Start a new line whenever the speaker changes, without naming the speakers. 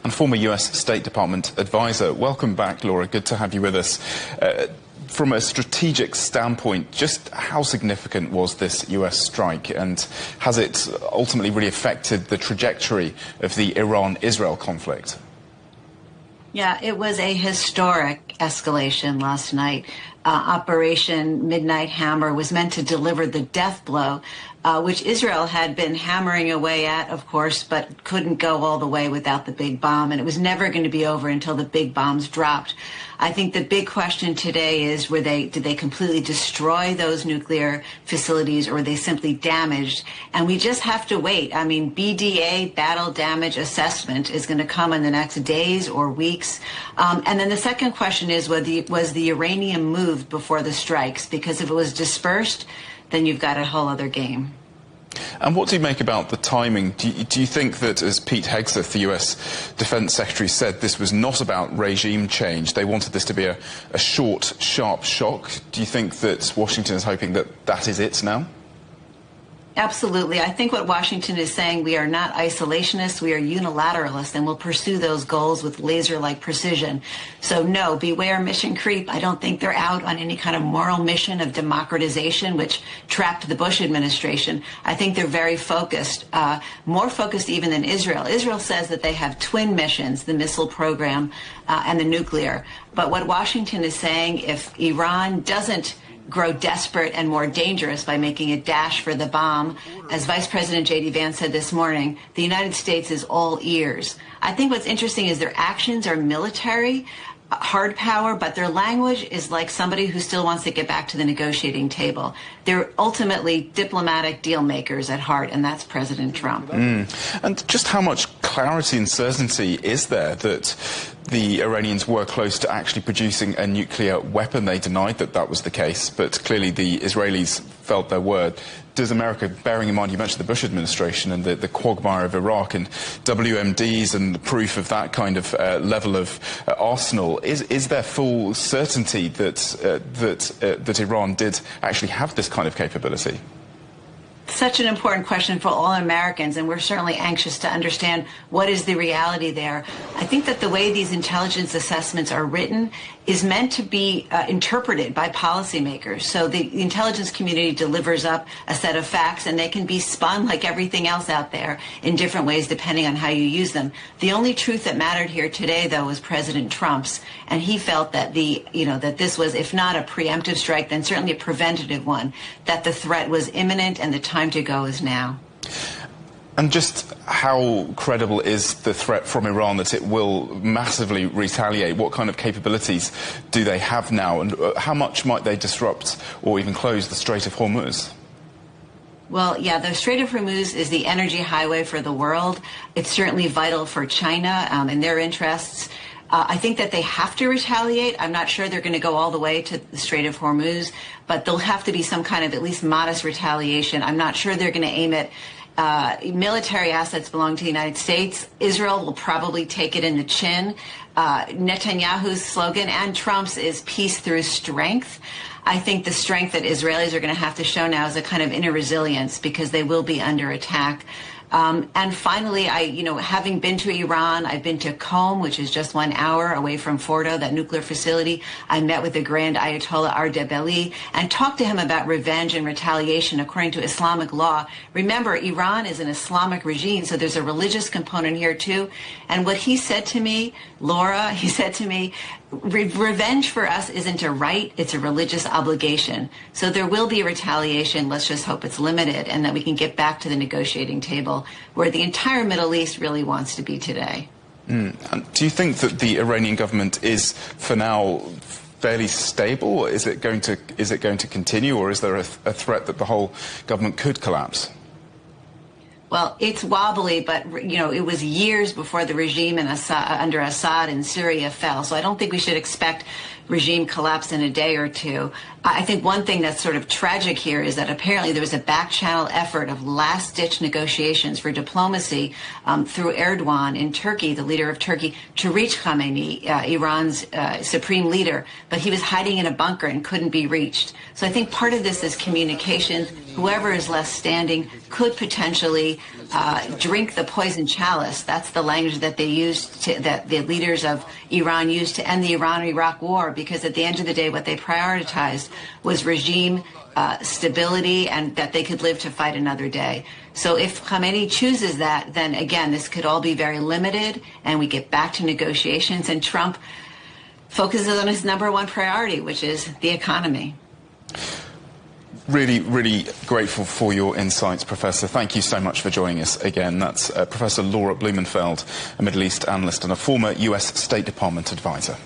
and former US State Department advisor. Welcome back, Laura. Good to have you with us. From a strategic standpoint, just how significant was this US strike, and has it ultimately really affected the trajectory of the Iran-Israel conflict?
Yeah, it was a historic escalation last night. Operation Midnight Hammer was meant to deliver the death blow, which Israel had been hammering away at, of course, but couldn't go all the way without the big bomb. And it was never going to be over until the big bombs dropped. I think the big question today is, did they completely destroy those nuclear facilities, or were they simply damaged? And we just have to wait. I mean, BDA, battle damage assessment, is going to come in the next days or weeks. And then the second question is, was the uranium moved before the strikes? Because if it was dispersed, then you've got a whole other game.
And what do you make about the timing? Do you think that, as Pete Hegseth, the US Defense Secretary, said, this was not about regime change? They wanted this to be a short, sharp shock. Do you think that Washington is hoping that that is it now?
Absolutely. I think what Washington is saying, we are not isolationists, we are unilateralists, and we'll pursue those goals with laser-like precision. So no, beware mission creep. I don't think they're out on any kind of moral mission of democratization, which trapped the Bush administration. I think they're very focused, more focused even than Israel. Israel says that they have twin missions, the missile program and the nuclear. But what Washington is saying, if Iran doesn't grow desperate and more dangerous by making a dash for the bomb, as Vice President J.D. Vance said this morning, the United States is all ears. I think what's interesting is their actions are military, hard power, but their language is like somebody who still wants to get back to the negotiating table. They're ultimately diplomatic deal makers at heart, and that's President Trump.
And just how much clarity and certainty is there that the Iranians were close to actually producing a nuclear weapon? They denied that that was the case, but clearly the Israelis felt their word. Does America, bearing in mind you mentioned the Bush administration and the quagmire of Iraq and WMDs and the proof of that kind of level of arsenal, is there full certainty that that Iran did actually have this kind of capability?
Such an important question for all Americans, and we're certainly anxious to understand what is the reality there. I think that the way these intelligence assessments are written is meant to be interpreted by policymakers. So the intelligence community delivers up a set of facts, and they can be spun like everything else out there in different ways depending on how you use them. The only truth that mattered here today, though, was President Trump's, and he felt that that this was, if not a preemptive strike, then certainly a preventative one, that the threat was imminent and the time to go is now.
And just how credible is the threat from Iran that it will massively retaliate? What kind of capabilities do they have now, and how much might they disrupt or even close the Strait of Hormuz?
Well, yeah, the Strait of Hormuz is the energy highway for the world. It's certainly vital for China and their interests. I think that they have to retaliate. I'm not sure they're going to go all the way to the Strait of Hormuz, but there'll have to be some kind of at least modest retaliation. I'm not sure they're going to aim at military assets belong to the United States. Israel will probably take it in the chin. Netanyahu's slogan and Trump's is peace through strength. I think the strength that Israelis are going to have to show now is a kind of inner resilience, because they will be under attack. And finally, having been to Iran, I've been to Qom, which is just 1 hour away from Fordo, that nuclear facility. I met with the Grand Ayatollah Ardebili and talked to him about revenge and retaliation according to Islamic law. Remember, Iran is an Islamic regime, so there's a religious component here too. And what he said to me, Laura, he said to me, revenge for us isn't a right, it's a religious obligation. So there will be a retaliation. Let's just hope it's limited and that we can get back to the negotiating table where the entire Middle East really wants to be today.
And do you think that the Iranian government is, for now, fairly stable? Is it going to continue, or is there a threat that the whole government could collapse?
Well, it's wobbly, but, it was years before the regime under Assad in Syria fell. So I don't think we should expect regime collapse in a day or two. I think one thing that's sort of tragic here is that apparently there was a back-channel effort of last-ditch negotiations for diplomacy through Erdogan in Turkey, the leader of Turkey, to reach Khamenei, Iran's supreme leader, but he was hiding in a bunker and couldn't be reached. So I think part of this is communication. Whoever is left standing could potentially drink the poison chalice. That's the language that they used, that the leaders of Iran used to end the Iran-Iraq war, because at the end of the day, what they prioritized was regime stability and that they could live to fight another day. So if Khamenei chooses that, then again, this could all be very limited and we get back to negotiations, and Trump focuses on his number one priority, which is the economy.
Really, really grateful for your insights, Professor. Thank you so much for joining us again. That's Professor Laura Blumenfeld, a Middle East analyst and a former US State Department advisor.